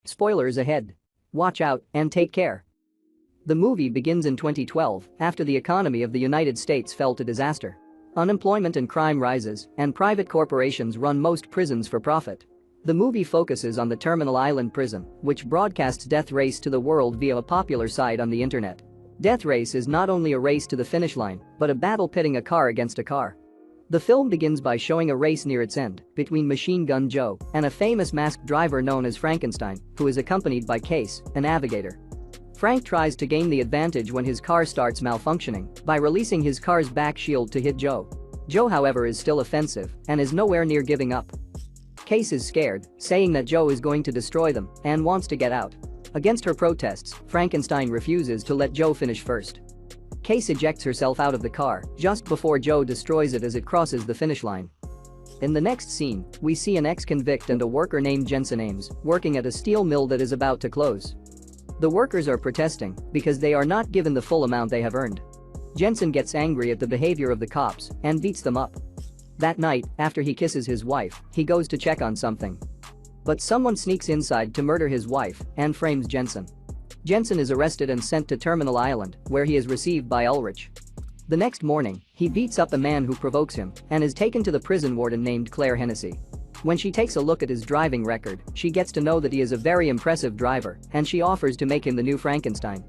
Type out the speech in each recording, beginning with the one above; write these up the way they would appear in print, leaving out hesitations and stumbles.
Spoilers ahead. Watch out and take care. The movie begins in 2012 after the economy of the United States fell to disaster. Unemployment and crime rises, and private corporations run most prisons for profit. The movie focuses on the Terminal Island prison, which broadcasts Death Race to the world via a popular site on the internet. Death Race is not only a race to the finish line, but a battle pitting a car against a car. The film begins by showing a race near its end between Machine Gun Joe and a famous masked driver known as Frankenstein, who is accompanied by Case, a navigator. Frank tries to gain the advantage when his car starts malfunctioning by releasing his car's back shield to hit Joe. Joe, however, is still offensive and is nowhere near giving up. Case is scared, saying that Joe is going to destroy them and wants to get out. Against her protests, Frankenstein refuses to let Joe finish first. Case ejects herself out of the car just before Joe destroys it as it crosses the finish line. In the next scene, we see an ex-convict and a worker named Jensen Ames working at a steel mill that is about to close. The workers are protesting because they are not given the full amount they have earned. Jensen gets angry at the behavior of the cops and beats them up. That night, after he kisses his wife, he goes to check on something. But someone sneaks inside to murder his wife and frames Jensen. Jensen is arrested and sent to Terminal Island, where he is received by Ulrich. The next morning, he beats up a man who provokes him and is taken to the prison warden named Claire Hennessy. When she takes a look at his driving record, she gets to know that he is a very impressive driver, and she offers to make him the new Frankenstein.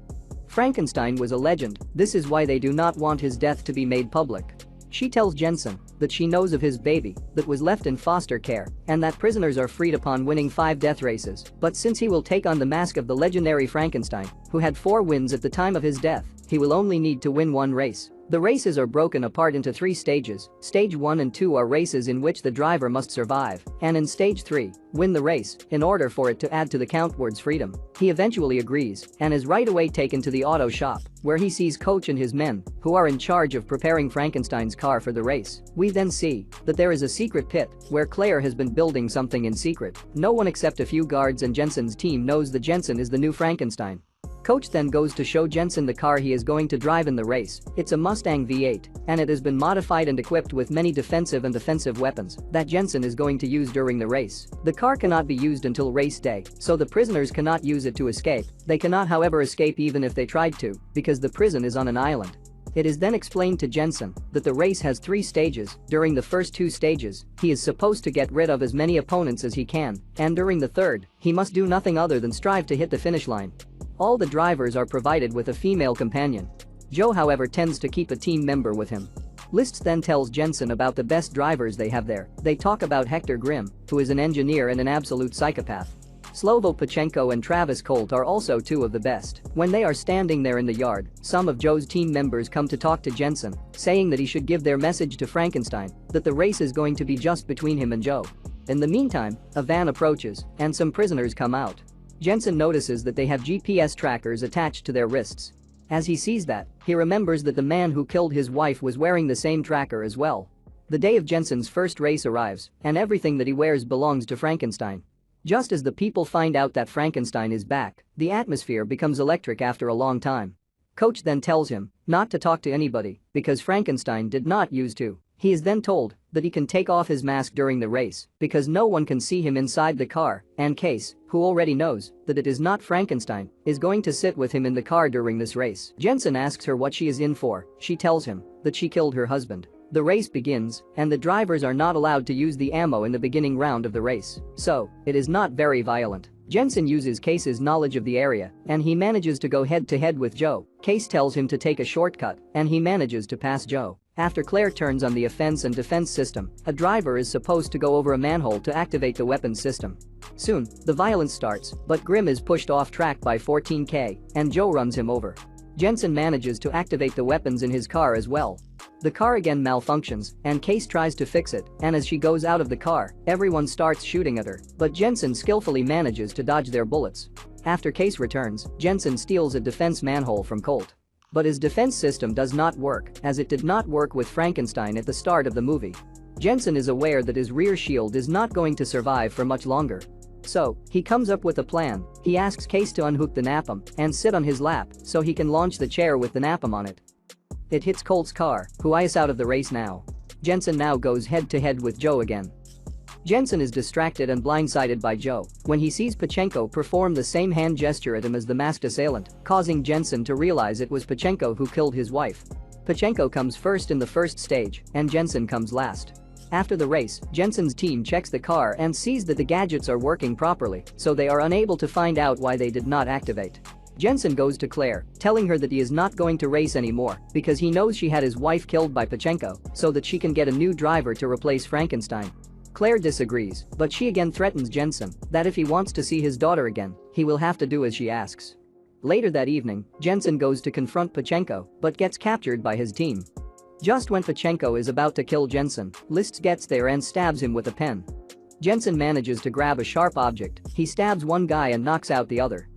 Frankenstein was a legend, this is why they do not want his death to be made public. She tells Jensen that she knows of his baby that was left in foster care and that prisoners are freed upon winning 5 death races, but since he will take on the mask of the legendary Frankenstein, who had 4 wins at the time of his death, he will only need to win 1 race. The races are broken apart into 3 stages. Stage 1 and 2 are races in which the driver must survive, and in stage 3, win the race in order for it to add to the count towards freedom. He eventually agrees and is right away taken to the auto shop, where he sees Coach and his men, who are in charge of preparing Frankenstein's car for the race. We then see that there is a secret pit where Claire has been building something in secret. No one except a few guards and Jensen's team knows that Jensen is the new Frankenstein. Coach then goes to show Jensen the car he is going to drive in the race. It's a Mustang V8, and it has been modified and equipped with many defensive and offensive weapons that Jensen is going to use during the race. The car cannot be used until race day, so the prisoners cannot use it to escape. They cannot, however, escape even if they tried to, because the prison is on an island. It is then explained to Jensen that the race has 3 stages. During the first 2 stages, he is supposed to get rid of as many opponents as he can, and during the third, he must do nothing other than strive to hit the finish line. All the drivers are provided with a female companion. Joe, however, tends to keep a team member with him. Lists then tells Jensen about the best drivers they have there. They talk about Hector Grimm, who is an engineer and an absolute psychopath. Slovo Pachenko and Travis Colt are also 2 of the best. When they are standing there in the yard, some of Joe's team members come to talk to Jensen, saying that he should give their message to Frankenstein, that the race is going to be just between him and Joe. In the meantime, a van approaches, and some prisoners come out. Jensen notices that they have GPS trackers attached to their wrists. As he sees that, he remembers that the man who killed his wife was wearing the same tracker as well. The day of Jensen's first race arrives, and everything that he wears belongs to Frankenstein. Just as the people find out that Frankenstein is back, the atmosphere becomes electric after a long time. Coach then tells him not to talk to anybody because Frankenstein did not used to. He is then told that he can take off his mask during the race because no one can see him inside the car, and Case, who already knows that it is not Frankenstein, is going to sit with him in the car during this race. Jensen asks her what she is in for. She tells him that she killed her husband. The race begins, and the drivers are not allowed to use the ammo in the beginning round of the race, so it is not very violent. Jensen uses Case's knowledge of the area, and he manages to go head-to-head with Joe. Case tells him to take a shortcut, and he manages to pass Joe. After Claire turns on the offense and defense system, a driver is supposed to go over a manhole to activate the weapons system. Soon, the violence starts, but Grimm is pushed off track by 14K, and Joe runs him over. Jensen manages to activate the weapons in his car as well. The car again malfunctions, and Case tries to fix it, and as she goes out of the car, everyone starts shooting at her, but Jensen skillfully manages to dodge their bullets. After Case returns, Jensen steals a defense manhole from Colt. But his defense system does not work, as it did not work with Frankenstein at the start of the movie. Jensen is aware that his rear shield is not going to survive for much longer. So, he comes up with a plan. He asks Case to unhook the napalm and sit on his lap so he can launch the chair with the napalm on it. It hits Colt's car, who is out of the race now. Jensen now goes head-to-head with Joe again. Jensen is distracted and blindsided by Joe when he sees Pachenko perform the same hand gesture at him as the masked assailant, causing Jensen to realize it was Pachenko who killed his wife. Pachenko comes first in the first stage and Jensen comes last. After the race, Jensen's team checks the car and sees that the gadgets are working properly, so they are unable to find out why they did not activate. Jensen goes to Claire, telling her that he is not going to race anymore because he knows she had his wife killed by Pachenko so that she can get a new driver to replace Frankenstein. Claire disagrees, but she again threatens Jensen that if he wants to see his daughter again, he will have to do as she asks. Later that evening, Jensen goes to confront Pachenko but gets captured by his team. Just when Pachenko is about to kill Jensen, Liszt gets there and stabs him with a pen. Jensen manages to grab a sharp object, he stabs one guy and knocks out the other.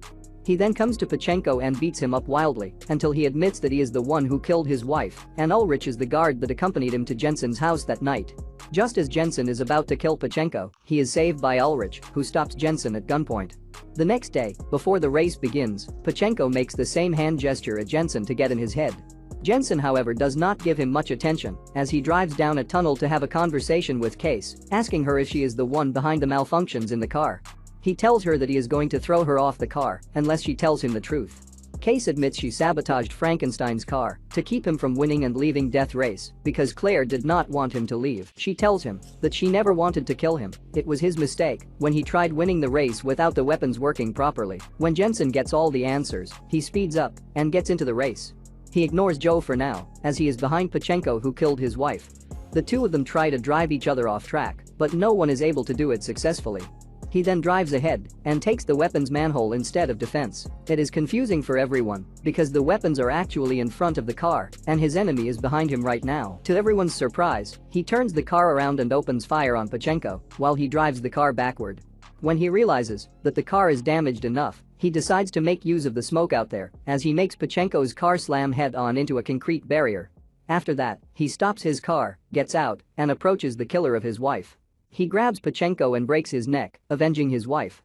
He then comes to Pachenko and beats him up wildly until he admits that he is the one who killed his wife and Ulrich is the guard that accompanied him to Jensen's house that night. Just as Jensen is about to kill Pachenko, he is saved by Ulrich, who stops Jensen at gunpoint. The next day, before the race begins, Pachenko makes the same hand gesture at Jensen to get in his head. Jensen, however, does not give him much attention as he drives down a tunnel to have a conversation with Case, asking her if she is the one behind the malfunctions in the car. He tells her that he is going to throw her off the car unless she tells him the truth. Case admits she sabotaged Frankenstein's car to keep him from winning and leaving Death Race because Claire did not want him to leave. She tells him that she never wanted to kill him, it was his mistake when he tried winning the race without the weapons working properly. When Jensen gets all the answers, he speeds up and gets into the race. He ignores Joe for now, as he is behind Pachenko who killed his wife. The two of them try to drive each other off track, but no one is able to do it successfully. He then drives ahead and takes the weapons manhole instead of defense. It is confusing for everyone because the weapons are actually in front of the car and his enemy is behind him right now. To everyone's surprise, he turns the car around and opens fire on Pachenko while he drives the car backward. When he realizes that the car is damaged enough, he decides to make use of the smoke out there as he makes Pachenko's car slam head-on into a concrete barrier. After that, he stops his car, gets out, and approaches the killer of his wife. He grabs Pachenko and breaks his neck, avenging his wife.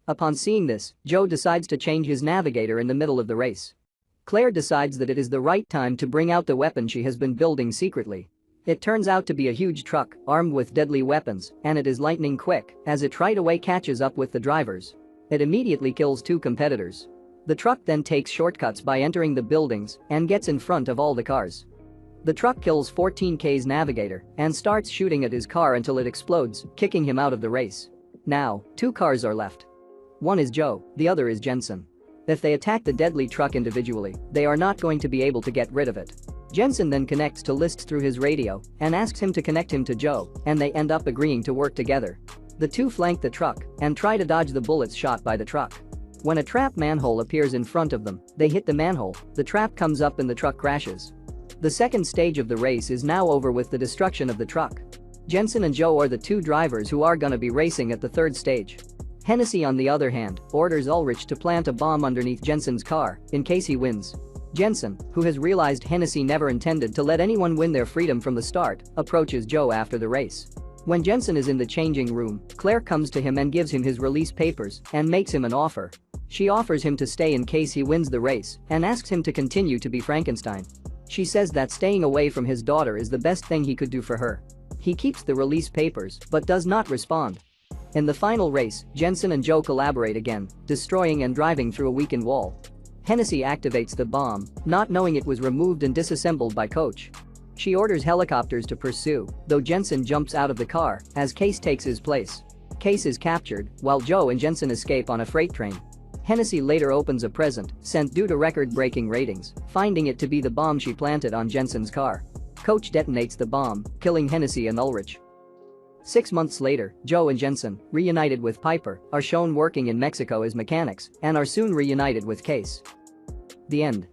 Upon seeing this, Joe decides to change his navigator in the middle of the race. Claire decides that it is the right time to bring out the weapon she has been building secretly. It turns out to be a huge truck armed with deadly weapons, and it is lightning quick as it right away catches up with the drivers. It immediately kills two competitors. The truck then takes shortcuts by entering the buildings and gets in front of all the cars. The truck kills 14K's navigator and starts shooting at his car until it explodes, kicking him out of the race. Now, two cars are left. One is Joe, the other is Jensen. If they attack the deadly truck individually, they are not going to be able to get rid of it. Jensen then connects to Liszt through his radio and asks him to connect him to Joe, and they end up agreeing to work together. The two flank the truck and try to dodge the bullets shot by the truck. When a trap manhole appears in front of them, they hit the manhole, the trap comes up and the truck crashes. The second stage of the race is now over with the destruction of the truck. Jensen and Joe are the two drivers who are gonna be racing at the third stage. Hennessy, on the other hand, orders Ulrich to plant a bomb underneath Jensen's car in case he wins. Jensen, who has realized Hennessy never intended to let anyone win their freedom from the start, approaches Joe after the race. When Jensen is in the changing room, Claire comes to him and gives him his release papers and makes him an offer. She offers him to stay in case he wins the race and asks him to continue to be Frankenstein. She says that staying away from his daughter is the best thing he could do for her. He keeps the release papers but does not respond. In the final race, Jensen and Joe collaborate again, destroying and driving through a weakened wall. Hennessy activates the bomb, not knowing it was removed and disassembled by Coach. She orders helicopters to pursue, though Jensen jumps out of the car as Case takes his place. Case is captured, while Joe and Jensen escape on a freight train. Hennessy later opens a present sent due to record-breaking ratings, finding it to be the bomb she planted on Jensen's car. Coach detonates the bomb, killing Hennessy and Ulrich. 6 months later, Joe and Jensen, reunited with Piper, are shown working in Mexico as mechanics and are soon reunited with Case. The end.